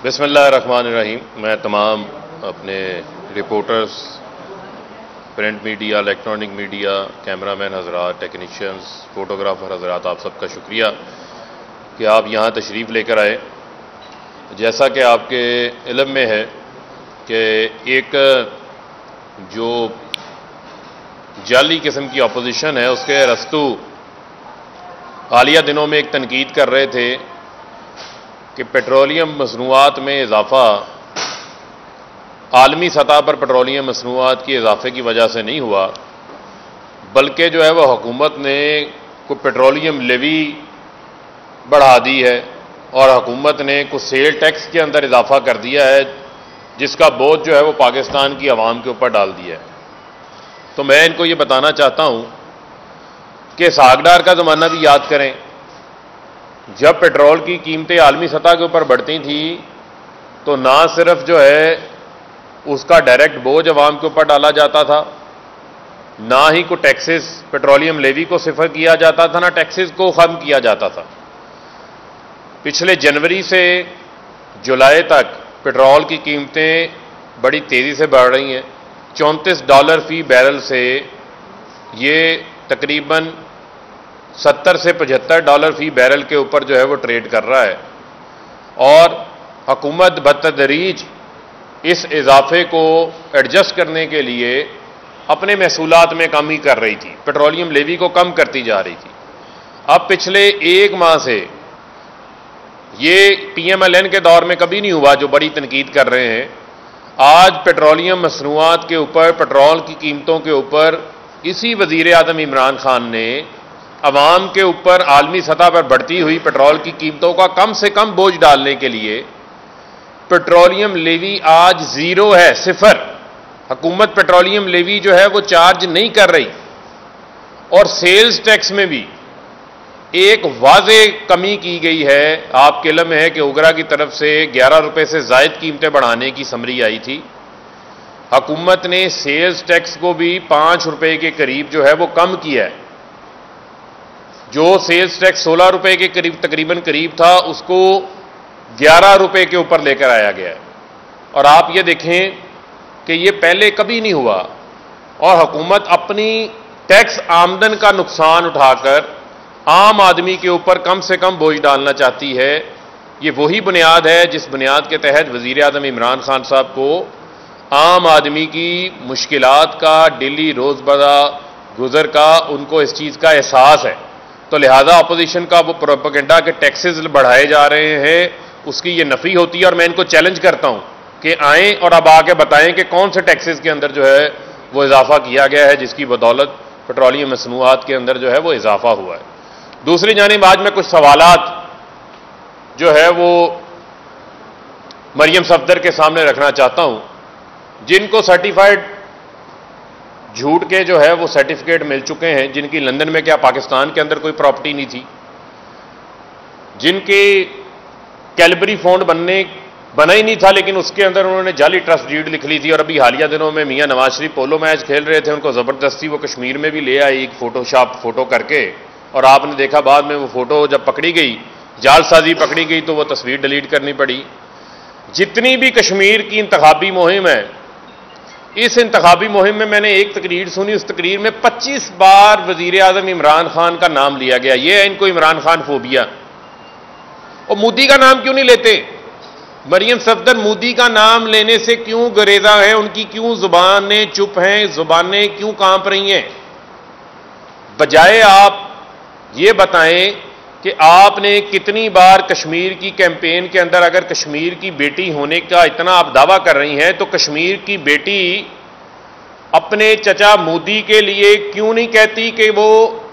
بسم اللہ الرحمن الرحیم۔ میں تمام اپنے reporters, print media, electronic media, cameraman حضرات، ٹیکنیشینز، فوٹوگرافر حضرات، آپ سب کا شکریہ کہ آپ یہاں تشریف لے کر آئے۔ جیسا کہ آپ کے علم میں ہے کہ ایک جو جعلی قسم کی اپوزیشن ہے، اس کے رستو حالیہ دنوں میں ایک تنقید کر رہے تھے کہ پیٹرولیم مصنوعات میں اضافہ عالمی سطح پر پیٹرولیم مصنوعات کی اضافے کی وجہ سے نہیں ہوا، بلکہ جو ہے وہ حکومت نے کوئی پیٹرولیم لیوی بڑھا دی ہے اور حکومت نے کچھ سیل ٹیکس کے اندر اضافہ کر دیا ہے، جس کا بوجھ جو ہے وہ پاکستان کی عوام کے اوپر ڈال دیا ہے۔ تو میں ان کو یہ بتانا چاہتا ہوں کہ ساگڈار کا زمانہ بھی یاد کریں، جب پیٹرول کی قیمتیں عالمی سطح کے اوپر بڑھتی تھیں تو نہ صرف جو ہے اس کا ڈائریکٹ بوجھ عوام کے اوپر ڈالا جاتا تھا، نہ ہی کوئی ٹیکسز پیٹرولیم لیوی کو صفر کیا جاتا تھا، نہ ٹیکسز کو ختم کیا جاتا تھا۔ پچھلے جنوری سے جولائی تک پیٹرول کی قیمتیں بڑی تیزی سے بڑھ رہی ہیں۔ $34 فی بیرل سے یہ تقریباً $70 سے $75 فی بیرل کے اوپر جو ہے وہ ٹریڈ کر رہا ہے، اور حکومت بتدریج اس اضافے کو ایڈجسٹ کرنے کے لیے اپنے محصولات میں کمی کر رہی تھی، پیٹرولیم لیوی کو کم کرتی جا رہی تھی۔ اب پچھلے ایک ماہ سے یہ PMLN کے دور میں کبھی نہیں ہوا جو بڑی تنقید کر رہے ہیں، آج پیٹرولیم مصنوعات کے اوپر، پیٹرول کی قیمتوں کے اوپر اسی وزیر اعظم عمران خان نے عوام کے اوپر عالمی سطح پر بڑھتی ہوئی پیٹرول کی قیمتوں کا کم سے کم بوجھ ڈالنے کے لیے پیٹرولیم لیوی آج زیرو ہے، صفر۔ حکومت پیٹرولیم لیوی جو ہے وہ چارج نہیں کر رہی، اور سیلز ٹیکس میں بھی ایک واضح کمی کی گئی ہے۔ آپ کے علم میں ہے کہ اوگرا کی طرف سے $11 سے زائد قیمتیں بڑھانے کی سمری آئی تھی۔ حکومت نے سیلز ٹیکس کو بھی $5 کے قریب جو ہے وہ کم کیا ہے۔ جو سیلز ٹیکس $16 کے تقریباً قریب تھا، اس کو $11 کے اوپر لے کر آیا گیا ہے۔ اور آپ یہ دیکھیں کہ یہ پہلے کبھی نہیں ہوا، اور حکومت اپنی ٹیکس آمدن کا نقصان اٹھا کر عام آدمی کے اوپر کم سے کم بوجھ ڈالنا چاہتی ہے۔ یہ وہی بنیاد ہے جس بنیاد کے تحت وزیر اعظم عمران خان صاحب کو عام آدمی کی مشکلات کا، ڈیلی روزمرہ گزر کا، ان کو اس چیز کا احساس ہے۔ تو لہذا اپوزیشن کا وہ پروپیگنڈا کہ ٹیکسز بڑھائے جا رہے ہیں، اس کی یہ نفی ہوتی ہے، اور میں ان کو چیلنج کرتا ہوں کہ آئیں اور اب آ کے بتائیں کہ کون سے ٹیکسز کے اندر جو ہے وہ اضافہ کیا گیا ہے جس کی بدولت پیٹرولیم مصنوعات کے اندر جو ہے وہ اضافہ ہوا ہے۔ دوسری جانب آج میں کچھ سوالات جو ہے وہ مریم صفدر کے سامنے رکھنا چاہتا ہوں، جن کو سرٹیفائیڈ جھوٹ کے جو ہے وہ سرٹیفکیٹ مل چکے ہیں، جن کی لندن میں کیا پاکستان کے اندر کوئی پراپرٹی نہیں تھی، جن کے کیلبری فونڈ بنا ہی نہیں تھا، لیکن اس کے اندر انہوں نے جعلی ٹرسٹ ڈیڈ لکھ لی تھی۔ اور ابھی حالیہ دنوں میں میاں نواز شریف پولو میچ کھیل رہے تھے، ان کو زبردستی وہ کشمیر میں بھی لے آئی ایک فوٹو کر کے، اور آپ نے دیکھا بعد میں وہ فوٹو جب پکڑی گئی، جعل سازی پکڑی گئی، تو وہ تصویر ڈیلیٹ کرنی پڑی۔ جتنی بھی کشمیر کی انتخابی مہم ہے، اس انتخابی مہم میں نے ایک تقریر سنی، اس تقریر میں 25 بار وزیر اعظم عمران خان کا نام لیا گیا۔ یہ ہے ان کو عمران خان فوبیا۔ اور مودی کا نام کیوں نہیں لیتے؟ مریم صفدر مودی کا نام لینے سے کیوں گریزاں ہیں؟ ان کی کیوں زبانیں چپ ہیں؟ زبانیں کیوں کانپ رہی ہیں؟ بجائے آپ یہ بتائیں کہ آپ نے کتنی بار کشمیر کی کیمپین کے اندر، اگر کشمیر کی بیٹی ہونے کا اتنا آپ دعویٰ کر رہی ہیں، تو کشمیر کی بیٹی اپنے چچا مودی کے لیے کیوں نہیں کہتی کہ وہ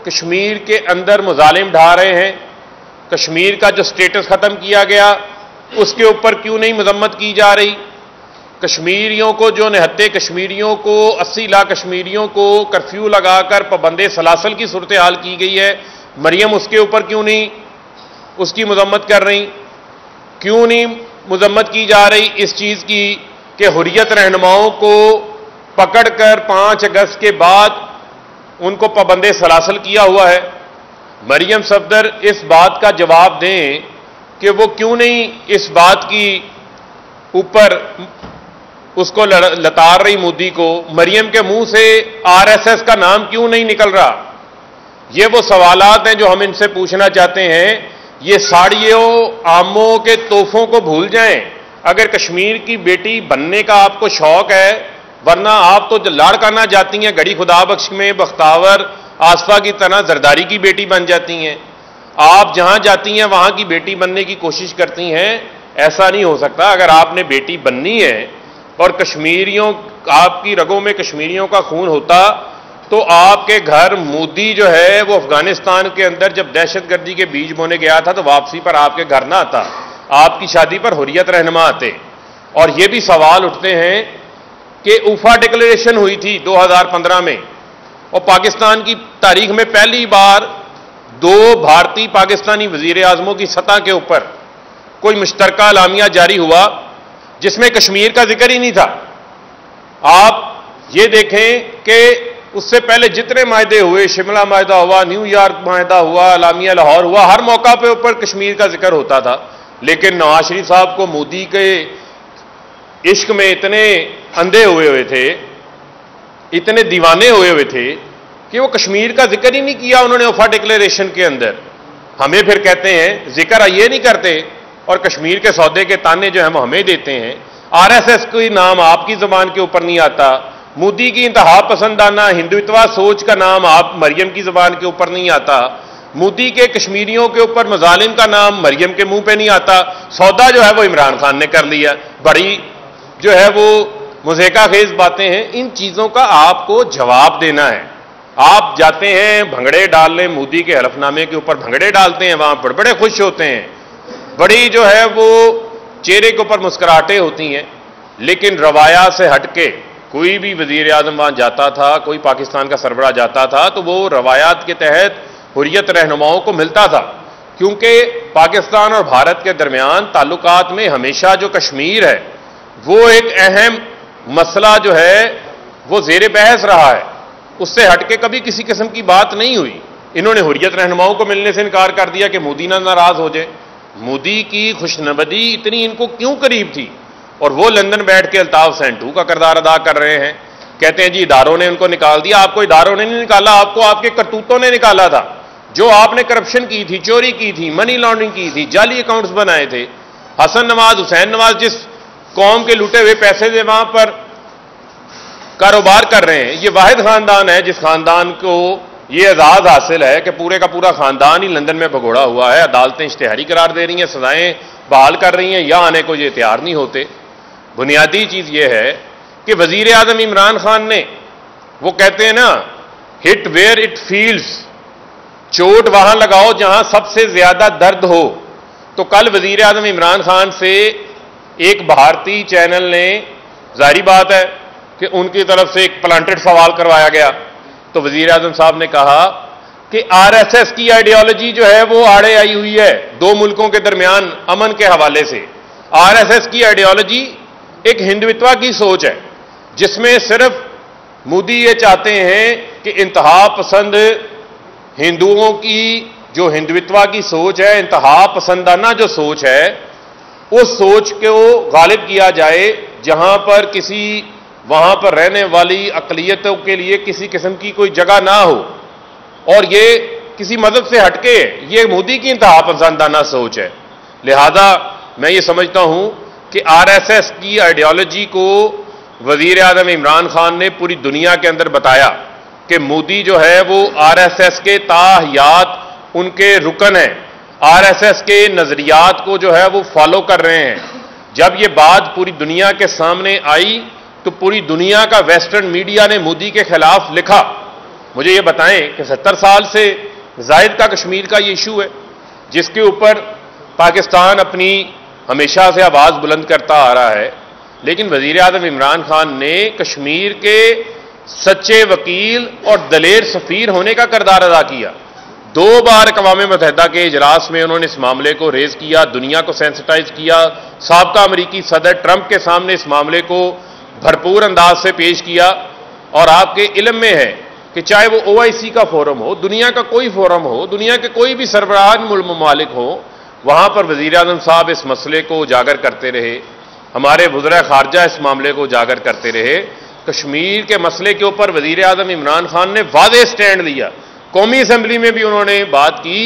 کشمیر کے اندر مظالم ڈھا رہے ہیں؟ کشمیر کا جو سٹیٹس ختم کیا گیا، اس کے اوپر کیوں نہیں مذمت کی جا رہی؟ کشمیریوں کو، جو نہتے کشمیریوں کو، 80 لاکھ کشمیریوں کو کرفیو لگا کر پابند سلاسل کی صورتحال کی گئی ہے، مریم اس کے اوپر کیوں نہیں اس کی مذمت کر رہی؟ کیوں نہیں مذمت کی جا رہی اس چیز کی کہ حریت رہنماؤں کو پکڑ کر 5 اگست کے بعد ان کو پابند سلاسل کیا ہوا ہے؟ مریم صفدر اس بات کا جواب دیں کہ وہ کیوں نہیں اس بات کی اوپر اس کو لتار رہی مودی کو، مریم کے منہ سے آر ایس ایس کا نام کیوں نہیں نکل رہا؟ یہ وہ سوالات ہیں جو ہم ان سے پوچھنا چاہتے ہیں۔ یہ ساڑیوں آموں کے تحفوں کو بھول جائیں۔ اگر کشمیر کی بیٹی بننے کا آپ کو شوق ہے، ورنہ آپ تو لاڑکانہ جاتی ہیں، گڑی خدا بخش میں بختاور آصفہ کی طرح زرداری کی بیٹی بن جاتی ہیں۔ آپ جہاں جاتی ہیں وہاں کی بیٹی بننے کی کوشش کرتی ہیں۔ ایسا نہیں ہو سکتا۔ اگر آپ نے بیٹی بننی ہے اور کشمیریوں، آپ کی رگوں میں کشمیریوں کا خون ہوتا، تو آپ کے گھر مودی جو ہے وہ افغانستان کے اندر جب دہشت گردی کے بیج بونے گیا تھا تو واپسی پر آپ کے گھر نہ آتا، آپ کی شادی پر حریت رہنما آتے۔ اور یہ بھی سوال اٹھتے ہیں کہ اوفا ڈکلیریشن ہوئی تھی 2015 میں، اور پاکستان کی تاریخ میں پہلی بار دو بھارتی پاکستانی وزیر اعظموں کی سطح کے اوپر کوئی مشترکہ اعلامیہ جاری ہوا جس میں کشمیر کا ذکر ہی نہیں تھا۔ آپ یہ دیکھیں کہ اس سے پہلے جتنے معاہدے ہوئے، شملہ معاہدہ ہوا، نیو یارک معاہدہ ہوا، اعلامیہ لاہور ہوا، ہر موقع پہ اوپر کشمیر کا ذکر ہوتا تھا۔ لیکن نواز شریف صاحب کو مودی کے عشق میں اتنے اندھے ہوئے تھے، اتنے دیوانے ہوئے تھے کہ وہ کشمیر کا ذکر ہی نہیں کیا انہوں نے اوفا ڈکلیریشن کے اندر۔ ہمیں پھر کہتے ہیں ذکر یہ نہیں کرتے، اور کشمیر کے سودے کے تانے جو ہیں وہ ہمیں دیتے ہیں۔ آر ایس ایس کوئی نام آپ کی زبان کے اوپر نہیں آتا، مودی کی انتہا پسندانہ ہندوتوا سوچ کا نام آپ مریم کی زبان کے اوپر نہیں آتا، مودی کے کشمیریوں کے اوپر مظالم کا نام مریم کے منہ پہ نہیں آتا۔ سودا جو ہے وہ عمران خان نے کر لیا۔ بڑی جو ہے وہ مضحکہ خیز باتیں ہیں۔ ان چیزوں کا آپ کو جواب دینا ہے۔ آپ جاتے ہیں بھنگڑے ڈالنے، مودی کے حلف نامے کے اوپر بھنگڑے ڈالتے ہیں، وہاں پر بڑے خوش ہوتے ہیں، بڑی جو ہے وہ چہرے کے اوپر مسکراہٹیں ہوتی ہیں۔ لیکن روایات سے ہٹ کے کوئی بھی وزیر اعظم وہاں جاتا تھا، کوئی پاکستان کا سربراہ جاتا تھا تو وہ روایات کے تحت حریت رہنماؤں کو ملتا تھا، کیونکہ پاکستان اور بھارت کے درمیان تعلقات میں ہمیشہ جو کشمیر ہے وہ ایک اہم مسئلہ جو ہے وہ زیر بحث رہا ہے۔ اس سے ہٹ کے کبھی کسی قسم کی بات نہیں ہوئی۔ انہوں نے حریت رہنماؤں کو ملنے سے انکار کر دیا کہ مودی نہ ناراض ہو جائے۔ مودی کی خوشنودی اتنی ان کو کیوں قریب تھی؟ اور وہ لندن بیٹھ کے الطاف سینٹو کا کردار ادا کر رہے ہیں، کہتے ہیں جی اداروں نے ان کو نکال دیا۔ آپ کو اداروں نے نہیں نکالا، آپ کو آپ کے کرتوتوں نے نکالا تھا۔ جو آپ نے کرپشن کی تھی، چوری کی تھی، منی لانڈرنگ کی تھی، جعلی اکاؤنٹس بنائے تھے، حسن نواز، حسین نواز جس قوم کے لوٹے ہوئے پیسے سے وہاں پر کاروبار کر رہے ہیں، یہ واحد خاندان ہے جس خاندان کو یہ اعزاز حاصل ہے کہ پورے کا پورا خاندان ہی لندن میں بھگوڑا ہوا ہے۔ عدالتیں اشتہاری قرار دے رہی ہیں، سزائیں بحال کر رہی ہیں، یہاں آنے کو یہ تیار نہیں ہوتے۔ بنیادی چیز یہ ہے کہ وزیر اعظم عمران خان نے، وہ کہتے ہیں نا ہٹ ویئر اٹ فیلز، چوٹ وہاں لگاؤ جہاں سب سے زیادہ درد ہو۔ تو کل وزیر اعظم عمران خان سے ایک بھارتی چینل نے، ظاہری بات ہے کہ ان کی طرف سے ایک پلانٹڈ سوال کروایا گیا، تو وزیر اعظم صاحب نے کہا کہ آر ایس ایس کی آئیڈیالوجی جو ہے وہ آڑے آئی ہوئی ہے دو ملکوں کے درمیان امن کے حوالے سے۔ آر ایس ایس کی آئیڈیالوجی ایک ہندوتوا کی سوچ ہے، جس میں صرف مودی یہ چاہتے ہیں کہ انتہا پسند ہندوؤں کی جو ہندوتوا کی سوچ ہے، انتہا پسندانہ جو سوچ ہے، اس سوچ کو غالب کیا جائے، جہاں پر وہاں پر رہنے والی اقلیتوں کے لیے کسی قسم کی کوئی جگہ نہ ہو۔ اور یہ کسی مذہب سے ہٹ کے یہ مودی کی انتہا پسندانہ سوچ ہے۔ لہذا میں یہ سمجھتا ہوں کہ آر ایس ایس کی آئیڈیالوجی کو وزیر اعظم عمران خان نے پوری دنیا کے اندر بتایا کہ مودی جو ہے وہ آر ایس ایس کے تاحیات ان کے رکن ہیں، آر ایس ایس کے نظریات کو جو ہے وہ فالو کر رہے ہیں۔ جب یہ بات پوری دنیا کے سامنے آئی تو پوری دنیا کا ویسٹرن میڈیا نے مودی کے خلاف لکھا۔ مجھے یہ بتائیں کہ 70 سال سے زائد کا کشمیر کا یہ ایشو ہے جس کے اوپر پاکستان اپنی ہمیشہ سے آواز بلند کرتا آ رہا ہے، لیکن وزیر اعظم عمران خان نے کشمیر کے سچے وکیل اور دلیر سفیر ہونے کا کردار ادا کیا۔ 2 بار اقوام متحدہ کے اجلاس میں انہوں نے اس معاملے کو ریز کیا، دنیا کو سینسٹائز کیا، سابقہ امریکی صدر ٹرمپ کے سامنے اس معاملے کو بھرپور انداز سے پیش کیا۔ اور آپ کے علم میں ہے کہ چاہے وہ OIC کا فورم ہو، دنیا کا کوئی فورم ہو، دنیا کے کوئی بھی سربراہ ممالک ہو، وہاں پر وزیر اعظم صاحب اس مسئلے کو اجاگر کرتے رہے ہمارے وزراء خارجہ اس معاملے کو اجاگر کرتے رہے. کشمیر کے مسئلے کے اوپر وزیر اعظم عمران خان نے واضح سٹینڈ لیا. قومی اسمبلی میں بھی انہوں نے بات کی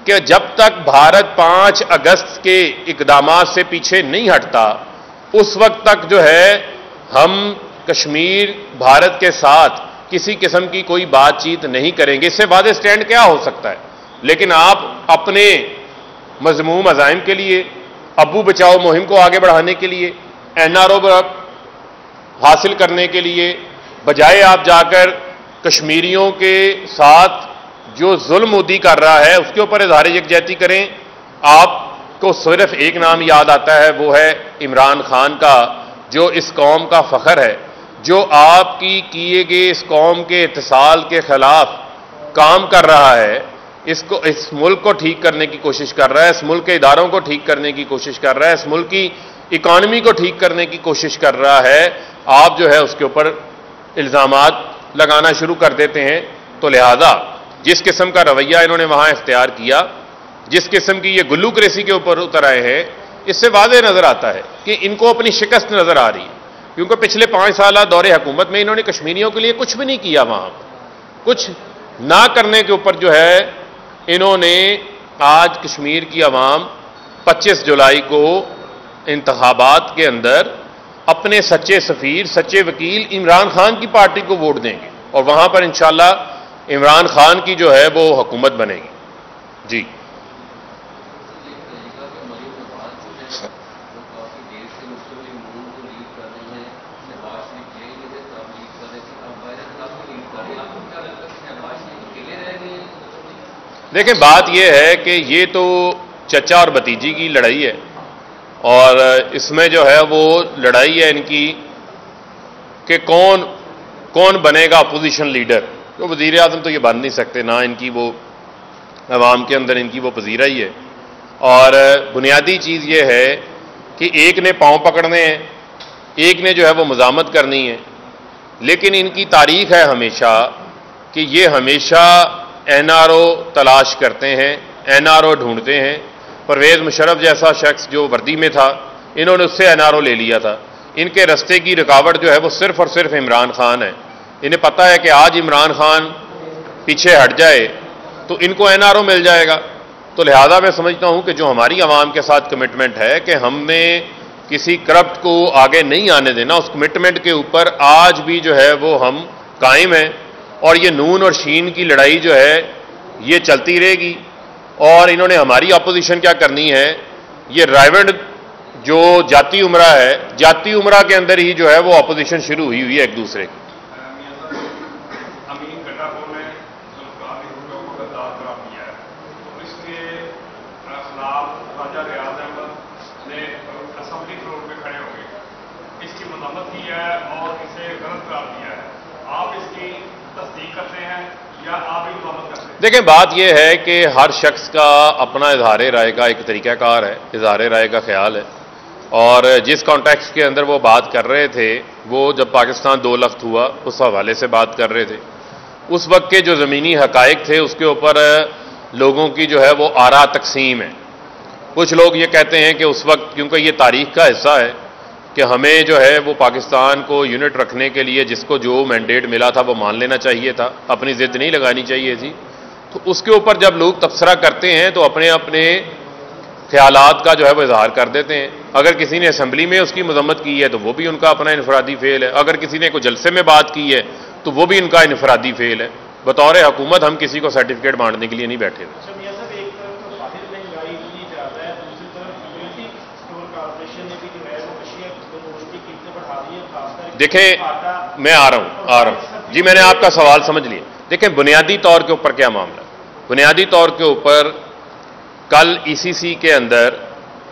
کہ جب تک بھارت 5 اگست کے اقدامات سے پیچھے نہیں ہٹتا اس وقت تک جو ہے ہم کشمیر بھارت کے ساتھ کسی قسم کی کوئی بات چیت نہیں کریں گے. اس سے واضح سٹینڈ کیا ہو سکتا ہے؟ لیکن آپ اپنے مذموم عزائم کے لیے، ابو بچاؤ مہم کو آگے بڑھانے کے لیے، NRO حاصل کرنے کے لیے، بجائے آپ جا کر کشمیریوں کے ساتھ جو ظلم مودی کر رہا ہے اس کے اوپر اظہار یکجہتی کریں. آپ کو صرف ایک نام یاد آتا ہے، وہ ہے عمران خان کا، جو اس قوم کا فخر ہے، جو آپ کی کیے گئے اس قوم کے اتصال کے خلاف کام کر رہا ہے. اس ملک کو ٹھیک کرنے کی کوشش کر رہا ہے، اس ملک کے اداروں کو ٹھیک کرنے کی کوشش کر رہا ہے، اس ملک کی اکانومی کو ٹھیک کرنے کی کوشش کر رہا ہے. آپ جو ہے اس کے اوپر الزامات لگانا شروع کر دیتے ہیں. تو لہذا جس قسم کا رویہ انہوں نے وہاں اختیار کیا، جس قسم کی یہ گلوکریسی کے اوپر اتر آئے ہیں، اس سے واضح نظر آتا ہے کہ ان کو اپنی شکست نظر آ رہی ہے. کیونکہ پچھلے 5 سالہ دور حکومت میں انہوں نے کشمیریوں کے لیے کچھ بھی نہیں کیا. وہاں کچھ نہ کرنے کے اوپر جو ہے انہوں نے آج کشمیر کی عوام 25 جولائی کو انتخابات کے اندر اپنے سچے سفیر، سچے وکیل عمران خان کی پارٹی کو ووٹ دیں گے اور وہاں پر انشاءاللہ عمران خان کی جو ہے وہ حکومت بنے گی. جی دیکھیں، بات یہ ہے کہ یہ تو چچا اور بھتیجی کی لڑائی ہے، اور اس میں جو ہے وہ لڑائی ہے ان کی کہ کون بنے گا اپوزیشن لیڈر. تو وزیر اعظم تو یہ بن نہیں سکتے، نہ ان کی وہ عوام کے اندر ان کی وہ پذیرا ہی ہے. اور بنیادی چیز یہ ہے کہ ایک نے پاؤں پکڑنے ہیں، ایک نے جو ہے وہ مزاحمت کرنی ہے. لیکن ان کی تاریخ ہے ہمیشہ کہ یہ ہمیشہ NRO تلاش کرتے ہیں، NRO ڈھونڈتے ہیں. پرویز مشرف جیسا شخص جو وردی میں تھا، انہوں نے اس سے NRO لے لیا تھا. ان کے رستے کی رکاوٹ جو ہے وہ صرف اور صرف عمران خان ہے. انہیں پتہ ہے کہ آج عمران خان پیچھے ہٹ جائے تو ان کو NRO مل جائے گا. تو لہذا میں سمجھتا ہوں کہ جو ہماری عوام کے ساتھ کمٹمنٹ ہے کہ ہم نے کسی کرپٹ کو آگے نہیں آنے دینا، اس کمٹمنٹ کے اوپر آج بھی جو ہے وہ ہم قائم ہیں. اور یہ نون اور شین کی لڑائی جو ہے یہ چلتی رہے گی. اور انہوں نے ہماری اپوزیشن کیا کرنی ہے، یہ رائیونڈ جو جاتی عمرہ ہے، جاتی عمرہ کے اندر ہی جو ہے وہ اپوزیشن شروع ہوئی ہے ایک دوسرے کی. دیکھیں، بات یہ ہے کہ ہر شخص کا اپنا اظہار رائے کا ایک طریقہ کار ہے، اظہار رائے کا خیال ہے. اور جس کانٹیکسٹ کے اندر وہ بات کر رہے تھے، وہ جب پاکستان 2 لخت ہوا اس حوالے سے بات کر رہے تھے. اس وقت کے جو زمینی حقائق تھے اس کے اوپر لوگوں کی جو ہے وہ آراء تقسیم ہے. کچھ لوگ یہ کہتے ہیں کہ اس وقت کیونکہ یہ تاریخ کا حصہ ہے کہ ہمیں جو ہے وہ پاکستان کو یونٹ رکھنے کے لیے جس کو جو مینڈیٹ ملا تھا وہ مان لینا چاہیے تھا، اپنی ضد نہیں لگانی چاہیے تھی. تو اس کے اوپر جب لوگ تبصرہ کرتے ہیں تو اپنے اپنے خیالات کا جو ہے وہ اظہار کر دیتے ہیں. اگر کسی نے اسمبلی میں اس کی مذمت کی ہے تو وہ بھی ان کا اپنا انفرادی فعل ہے. اگر کسی نے کوئی جلسے میں بات کی ہے تو وہ بھی ان کا انفرادی فعل ہے. بطور حکومت ہم کسی کو سرٹیفکیٹ بانٹنے کے لیے نہیں بیٹھے تھے. دیکھیں، میں آ رہا ہوں جی، میں نے آپ کا سوال سمجھ لیا. دیکھیں، بنیادی طور کے اوپر کیا معاملہ ہے. بنیادی طور کے اوپر کل ECC کے اندر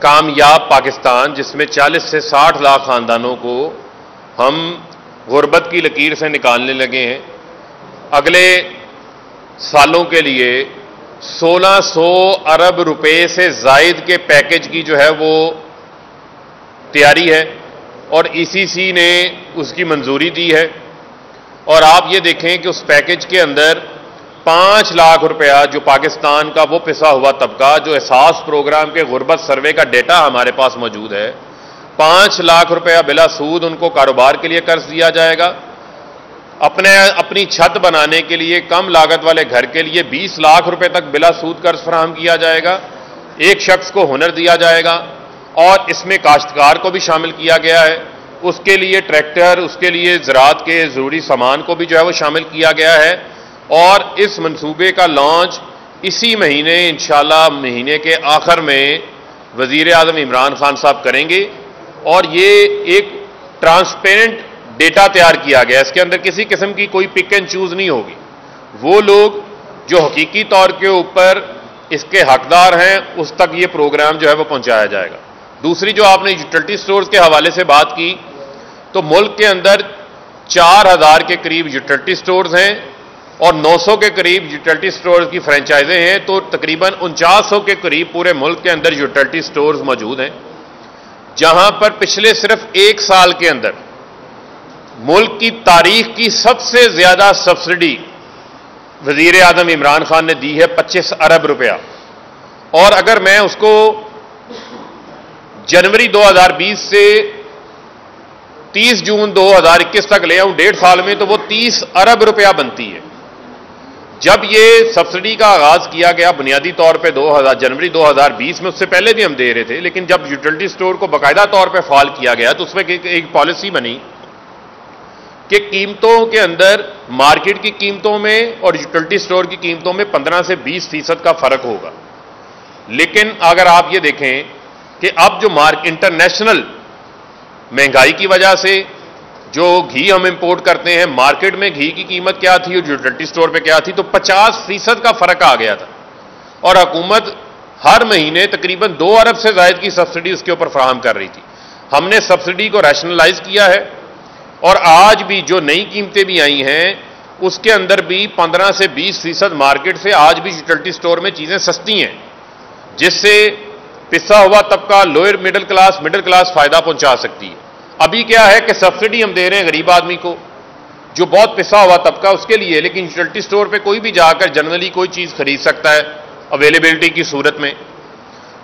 کامیاب پاکستان، جس میں 40 سے 60 لاکھ خاندانوں کو ہم غربت کی لکیر سے نکالنے لگے ہیں. اگلے سالوں کے لیے 1600 ارب روپے سے زائد کے پیکج کی جو ہے وہ تیاری ہے اور ECC نے اس کی منظوری دی ہے. اور آپ یہ دیکھیں کہ اس پیکج کے اندر 5 لاکھ روپیہ جو پاکستان کا وہ پسا ہوا طبقہ جو احساس پروگرام کے غربت سروے کا ڈیٹا ہمارے پاس موجود ہے، 5 لاکھ روپیہ بلا سود ان کو کاروبار کے لیے قرض دیا جائے گا. اپنی چھت بنانے کے لیے کم لاگت والے گھر کے لیے 20 لاکھ روپے تک بلا سود قرض فراہم کیا جائے گا. ایک شخص کو ہنر دیا جائے گا اور اس میں کاشتکار کو بھی شامل کیا گیا ہے. اس کے لیے ٹریکٹر، اس کے لیے زراعت کے ضروری سامان کو بھی جو ہے وہ شامل کیا گیا ہے. اور اس منصوبے کا لانچ اسی مہینے انشاءاللہ مہینے کے آخر میں وزیر اعظم عمران خان صاحب کریں گے. اور یہ ایک ٹرانسپیرنٹ ڈیٹا تیار کیا گیا، اس کے اندر کسی قسم کی کوئی پک اینڈ چوز نہیں ہوگی. وہ لوگ جو حقیقی طور کے اوپر اس کے حقدار ہیں اس تک یہ پروگرام جو ہے وہ پہنچایا جائے گا. دوسری جو آپ نے یوٹیلٹی سٹورز کے حوالے سے بات کی، تو ملک کے اندر 4000 کے قریب یوٹیلٹی سٹورز ہیں اور 900 کے قریب یوٹیلٹی سٹورز کی فرینچائزیں ہیں. تو تقریباً 4900 کے قریب پورے ملک کے اندر یوٹیلٹی سٹورز موجود ہیں، جہاں پر پچھلے صرف 1 سال کے اندر ملک کی تاریخ کی سب سے زیادہ سبسڈی وزیر اعظم عمران خان نے دی ہے 25 ارب روپیہ. اور اگر میں اس کو جنوری 2020 سے 30 جون 2021 تک لے آؤں 1.5 سال میں، تو وہ 30 ارب روپیہ بنتی ہے. جب یہ سبسڈی کا آغاز کیا گیا بنیادی طور پہ جنوری 2020 میں، اس سے پہلے بھی ہم دے رہے تھے، لیکن جب یوٹیلٹی سٹور کو باقاعدہ طور پہ فعال کیا گیا تو اس میں ایک پالیسی بنی کہ قیمتوں کے اندر مارکیٹ کی قیمتوں میں اور یوٹیلٹی سٹور کی قیمتوں میں 15 سے 20% کا فرق ہوگا. لیکن اگر آپ یہ دیکھیں کہ اب جو انٹرنیشنل مہنگائی کی وجہ سے جو گھی ہم امپورٹ کرتے ہیں، مارکیٹ میں گھی کی قیمت کیا تھی اور یوٹیلٹی سٹور پہ کیا تھی، تو 50% کا فرق آ گیا تھا. اور حکومت ہر مہینے تقریباً 2 ارب سے زائد کی سبسڈی اس کے اوپر فراہم کر رہی تھی. ہم نے سبسڈی کو ریشنلائز کیا ہے اور آج بھی جو نئی قیمتیں بھی آئی ہیں اس کے اندر بھی 15 سے 20% مارکیٹ سے آج بھی یوٹیلٹی سٹور میں چیزیں سستی ہیں، جس سے پسا ہوا طبقہ، لوئر مڈل کلاس فائدہ پہنچا سکتی ہے. ابھی کیا ہے کہ سبسڈی ہم دے رہے ہیں غریب آدمی کو جو بہت پسا ہوا طبقہ اس کے لیے، لیکن یوٹیلٹی سٹور پہ کوئی بھی جا کر جنرلی کوئی چیز خرید سکتا ہے اویلیبلٹی کی صورت میں.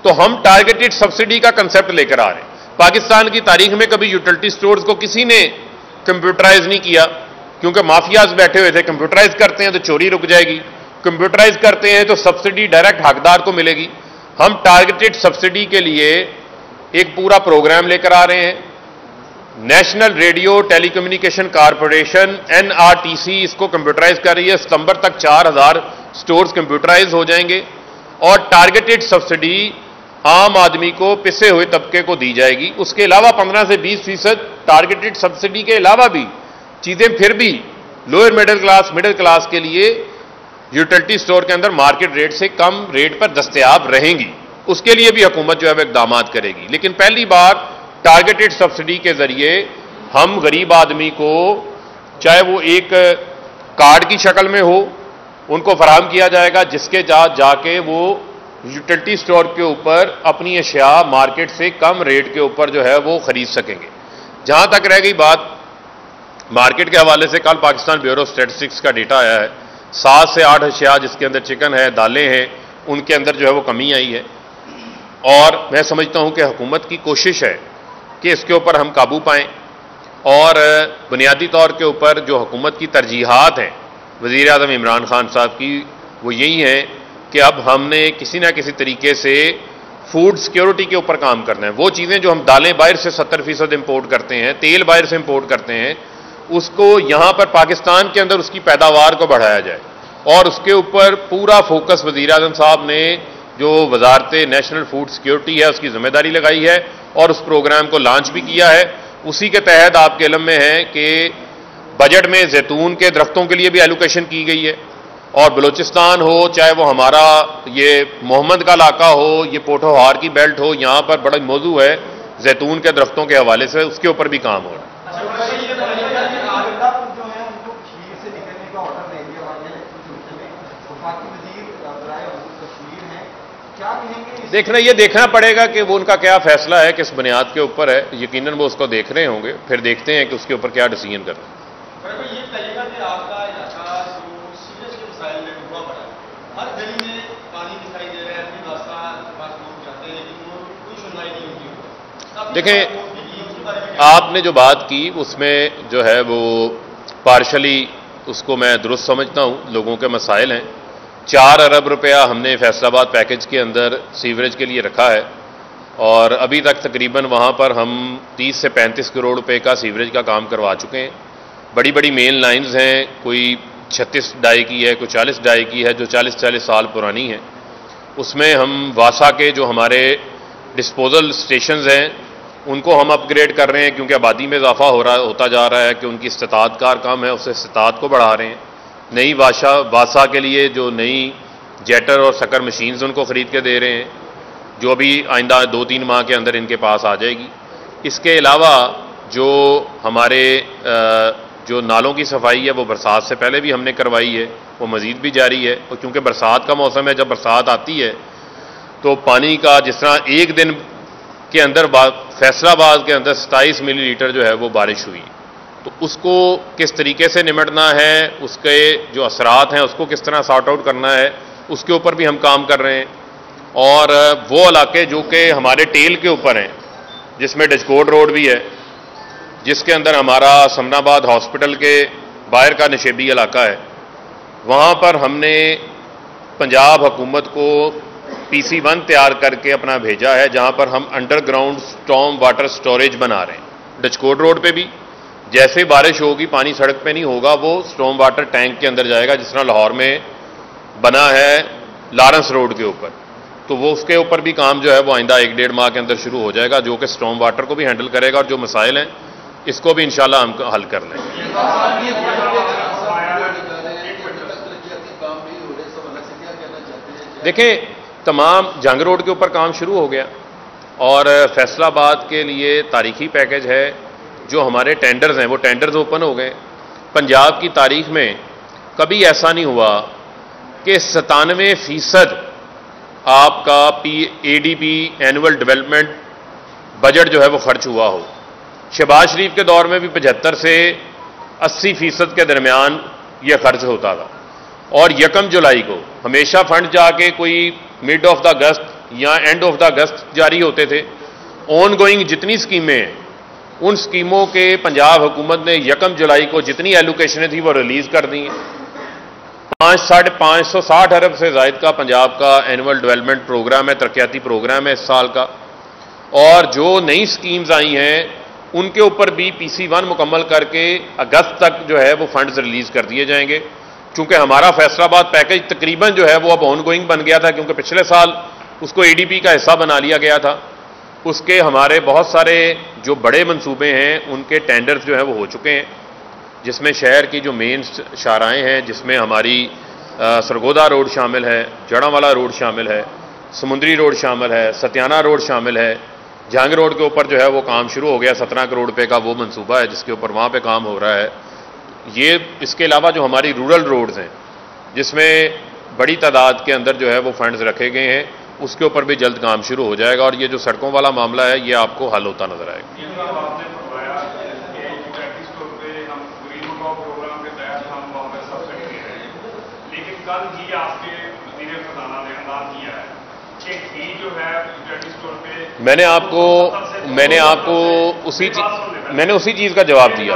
تو ہم ٹارگیٹڈ سبسڈی کا کنسپٹ لے کر آ رہے ہیں. پاکستان کی تاریخ میں کبھی یوٹیلٹی سٹورز کو کسی نے کمپیوٹرائز نہیں کیا، کیونکہ مافیاز بیٹھے ہوئے تھے. کمپیوٹرائز کرتے ہیں تو چوری رک جائے گی، کمپیوٹرائز کرتے ہیں تو سبسڈی ڈائریکٹ حقدار کو ملے گی. ہم ٹارگیٹڈ سبسڈی کے لیے ایک پورا پروگرام لے کر آ رہے ہیں. نیشنل ریڈیو ٹیلی کمیونیکیشن کارپوریشن NRTC اس کو کمپیوٹرائز کر رہی ہے. ستمبر تک 4000 سٹورز کمپیوٹرائز ہو جائیں گے اور ٹارگیٹڈ سبسڈی عام آدمی کو، پسے ہوئے طبقے کو دی جائے گی. اس کے علاوہ 15 سے 20% ٹارگیٹڈ سبسڈی کے علاوہ بھی چیزیں پھر بھی لوئر مڈل کلاس کے لیے یوٹیلٹی سٹور کے اندر مارکیٹ ریٹ سے کم ریٹ پر دستیاب رہیں گی. اس کے لیے بھی حکومت جو ہے وہ اقدامات کرے گی. لیکن پہلی بار ٹارگیٹڈ سبسڈی کے ذریعے ہم غریب آدمی کو، چاہے وہ ایک کارڈ کی شکل میں ہو، ان کو فراہم کیا جائے گا جس کے جا کے وہ یوٹیلٹی سٹور کے اوپر اپنی اشیاء مارکیٹ سے کم ریٹ کے اوپر جو ہے وہ خرید سکیں گے. جہاں تک رہ گئی بات مارکیٹ کے حوالے سے، کل پاکستان بیورو اسٹیٹسٹکس کا ڈیٹا آیا ہے. 7 سے 8 اشیاء جس کے اندر چکن ہے، دالیں ہیں، ان کے اندر جو ہے وہ کمی آئی ہے. اور میں سمجھتا ہوں کہ حکومت کی کوشش ہے کہ اس کے اوپر ہم قابو پائیں. اور بنیادی طور کے اوپر جو حکومت کی ترجیحات ہیں وزیر اعظم عمران خان صاحب کی، وہ یہی ہیں کہ اب ہم نے کسی نہ کسی طریقے سے فوڈ سیکیورٹی کے اوپر کام کرنا ہے. وہ چیزیں جو ہم دالیں باہر سے 70% امپورٹ کرتے ہیں، تیل باہر سے امپورٹ کرتے ہیں، اس کو یہاں پر پاکستان کے اندر اس کی پیداوار کو بڑھایا جائے. اور اس کے اوپر پورا فوکس وزیر اعظم صاحب نے جو وزارت نیشنل فوڈ سیکیورٹی ہے اس کی ذمہ داری لگائی ہے اور اس پروگرام کو لانچ بھی کیا ہے. اسی کے تحت آپ کے علم میں ہے کہ بجٹ میں زیتون کے درختوں کے لیے بھی ایلوکیشن کی گئی ہے. اور بلوچستان ہو، چاہے وہ ہمارا یہ محمد کا علاقہ ہو، یہ پوٹھوہار کی بیلٹ ہو، یہاں پر بڑا موضوع ہے زیتون کے درختوں کے حوالے سے، اس کے اوپر بھی کام ہو رہا ہے. یہ دیکھنا پڑے گا کہ وہ ان کا کیا فیصلہ ہے، کس بنیاد کے اوپر ہے. یقیناً وہ اس کو دیکھ رہے ہوں گے، پھر دیکھتے ہیں کہ اس کے اوپر کیا ڈیسیژن کرنا ہے. دیکھیں آپ نے جو بات کی اس میں جو ہے وہ پارشلی اس کو میں درست سمجھتا ہوں، لوگوں کے مسائل ہیں۔ 4 ارب روپیہ ہم نے فیصل آباد پیکج کے اندر سیوریج کے لیے رکھا ہے، اور ابھی تک تقریباً وہاں پر ہم 30 سے 35 کروڑ روپے کا سیوریج کا کام کروا چکے ہیں۔ بڑی بڑی مین لائنز ہیں، کوئی 36 ڈائی کی ہے، کوئی 40 ڈائی کی ہے، جو 40 سال پرانی ہے۔ اس میں ہم واسا کے جو ہمارے ڈسپوزل سٹیشنز ہیں ان کو ہم اپ گریڈ کر رہے ہیں، کیونکہ آبادی میں اضافہ ہوتا جا رہا ہے کہ ان کی استطاعت کار کم ہے، اس سے استطاعت کو بڑھا رہے ہیں۔ نئی واسا کے لیے جو نئی جیٹر اور سکر مشینز ان کو خرید کے دے رہے ہیں، جو بھی آئندہ 2-3 ماہ کے اندر ان کے پاس آ جائے گی۔ اس کے علاوہ جو ہمارے جو نالوں کی صفائی ہے وہ برسات سے پہلے بھی ہم نے کروائی ہے، وہ مزید بھی جاری ہے، اور کیونکہ برسات کا موسم ہے، جب برسات آتی ہے تو پانی کا جس طرح ایک دن کے اندر فیصل آباد کے اندر 27 ملی لیٹر جو ہے وہ بارش ہوئی، تو اس کو کس طریقے سے نمٹنا ہے، اس کے جو اثرات ہیں اس کو کس طرح سارٹ آؤٹ کرنا ہے، اس کے اوپر بھی ہم کام کر رہے ہیں۔ اور وہ علاقے جو کہ ہمارے ٹیل کے اوپر ہیں، جس میں ڈچکوٹ روڈ بھی ہے، جس کے اندر ہمارا سمن آباد ہاسپٹل کے باہر کا نشیبی علاقہ ہے، وہاں پر ہم نے پنجاب حکومت کو PC-1 تیار کر کے اپنا بھیجا ہے، جہاں پر ہم under ground storm water storage بنا رہے ہیں۔ ڈچکوٹ روڈ پہ بھی جیسے بارش ہوگی پانی سڑک پہ نہیں ہوگا، وہ سٹارم واٹر ٹینک کے اندر جائے گا، جس طرح لاہور میں بنا ہے لارنس روڈ کے اوپر، تو وہ اس کے اوپر بھی کام جو ہے وہ آئندہ 1-1.5 ماہ کے اندر شروع ہو جائے گا، جو کہ سٹارم واٹر کو بھی ہینڈل کرے گا، اور جو مسائل ہیں اس کو بھی انشاءاللہ ہم حل کر لیں گے۔ دیکھیں، تمام جنگ روڈ کے اوپر کام شروع ہو گیا، اور فیصل آباد کے لیے تاریخی پیکج ہے، جو ہمارے ٹینڈرز ہیں وہ ٹینڈرز اوپن ہو گئے۔ پنجاب کی تاریخ میں کبھی ایسا نہیں ہوا کہ 97% آپ کا ADB اینول ڈیولپمنٹ بجٹ جو ہے وہ خرچ ہوا ہو۔ شہباز شریف کے دور میں بھی 75 سے 80% کے درمیان یہ خرچ ہوتا تھا، اور 1 جولائی کو ہمیشہ فنڈ جا کے کوئی مڈ آف دا اگست یا اینڈ آف دا اگست جاری ہوتے تھے۔ آن گوئنگ جتنی اسکیمیں ہیں ان اسکیموں کے پنجاب حکومت نے 1 جولائی کو جتنی ایلوکیشنیں تھیں وہ ریلیز کر دی ہیں۔ 560 ارب سے زائد کا پنجاب کا اینول ڈیولپمنٹ پروگرام ہے، ترقیاتی پروگرام ہے اس سال کا، اور جو نئی اسکیمز آئی ہیں ان کے اوپر بھی PC-1 مکمل کر کے اگست تک جو ہے وہ فنڈز ریلیز کر دیے جائیں گے۔ چونکہ ہمارا فیصل آباد پیکج تقریباً جو ہے وہ اب آن گوئنگ بن گیا تھا، کیونکہ پچھلے سال اس کو ADB کا حصہ بنا لیا گیا تھا۔ اس کے ہمارے بہت سارے جو بڑے منصوبے ہیں ان کے ٹینڈرز جو ہیں وہ ہو چکے ہیں، جس میں شہر کی جو مین شاہراہیں ہیں، جس میں ہماری سرگودا روڈ شامل ہے، جڑاں والا روڈ شامل ہے، سمندری روڈ شامل ہے، ستیانہ روڈ شامل ہے۔ جہانگ روڈ کے اوپر جو ہے وہ کام شروع ہو گیا، 17 کروڑ روپے کا وہ منصوبہ ہے جس کے اوپر وہاں پہ کام ہو رہا ہے۔ یہ اس کے علاوہ جو ہماری رورل روڈز ہیں، جس میں بڑی تعداد کے اندر جو ہے وہ فنڈز رکھے گئے ہیں، اس کے اوپر بھی جلد کام شروع ہو جائے گا، اور یہ جو سڑکوں والا معاملہ ہے یہ آپ کو حل ہوتا نظر آئے گا۔ میں نے آپ کو اسی چیز کا جواب دیا۔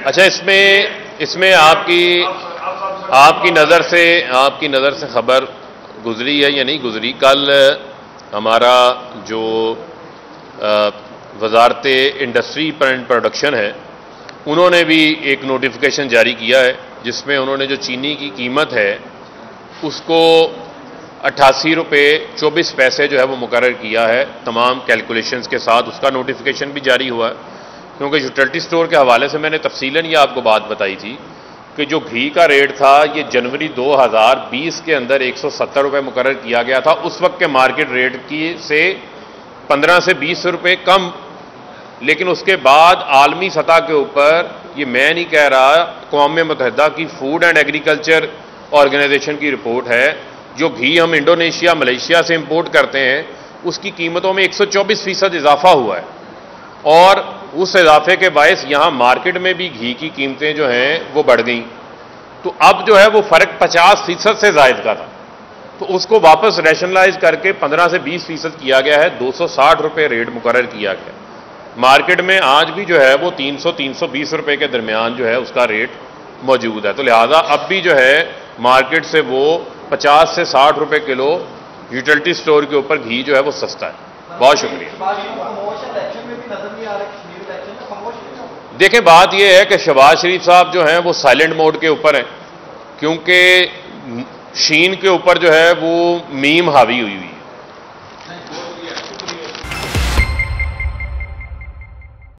اچھا، اس میں آپ کی نظر سے خبر گزری ہے یا نہیں گزری؟ کل ہمارا جو وزارت انڈسٹری اینڈ پروڈکشن ہے، انہوں نے بھی ایک نوٹیفیکیشن جاری کیا ہے، جس میں انہوں نے جو چینی کی قیمت ہے اس کو 88 روپے 24 پیسے جو ہے وہ مقرر کیا ہے، تمام کیلکولیشنز کے ساتھ۔ اس کا نوٹیفیکیشن بھی جاری ہوا ہے، کیونکہ یوٹیلٹی سٹور کے حوالے سے میں نے تفصیلاً یہ آپ کو بات بتائی تھی کہ جو گھی کا ریٹ تھا یہ جنوری 2020 کے اندر 170 روپے مقرر کیا گیا تھا، اس وقت کے مارکیٹ ریٹ کی سے 15 سے 20 روپے کم، لیکن اس کے بعد عالمی سطح کے اوپر، یہ میں نہیں کہہ رہا، اقوام متحدہ کی فوڈ اینڈ ایگریکلچر آرگنائزیشن کی رپورٹ ہے، جو گھی ہم انڈونیشیا ملیشیا سے امپورٹ کرتے ہیں اس کی قیمتوں میں 124% اضافہ ہوا ہے، اور اس اضافے کے باعث یہاں مارکیٹ میں بھی گھی کی قیمتیں جو ہیں وہ بڑھ گئیں، تو اب جو ہے وہ فرق 50% سے زائد کا تھا۔ تو اس کو واپس ریشنلائز کر کے 15 سے 20% کیا گیا ہے, 260 روپے ریٹ مقرر کیا گیا. مارکیٹ میں آج بھی جو ہے وہ 300-320 روپے کے درمیان جو ہے اس کا ریٹ موجود ہے. تو لہذا اب بھی جو ہے مارکیٹ سے وہ 50 سے 60 روپے کلو یوٹیلٹی سٹور کے اوپر گھی جو ہے وہ سستا ہے. بہت شکریہ. دیکھیں بات یہ ہے کہ شہباز شریف صاحب جو ہیں وہ سائلنٹ موڈ کے اوپر ہیں, کیونکہ شین کے اوپر جو ہے وہ میم حاوی ہوئی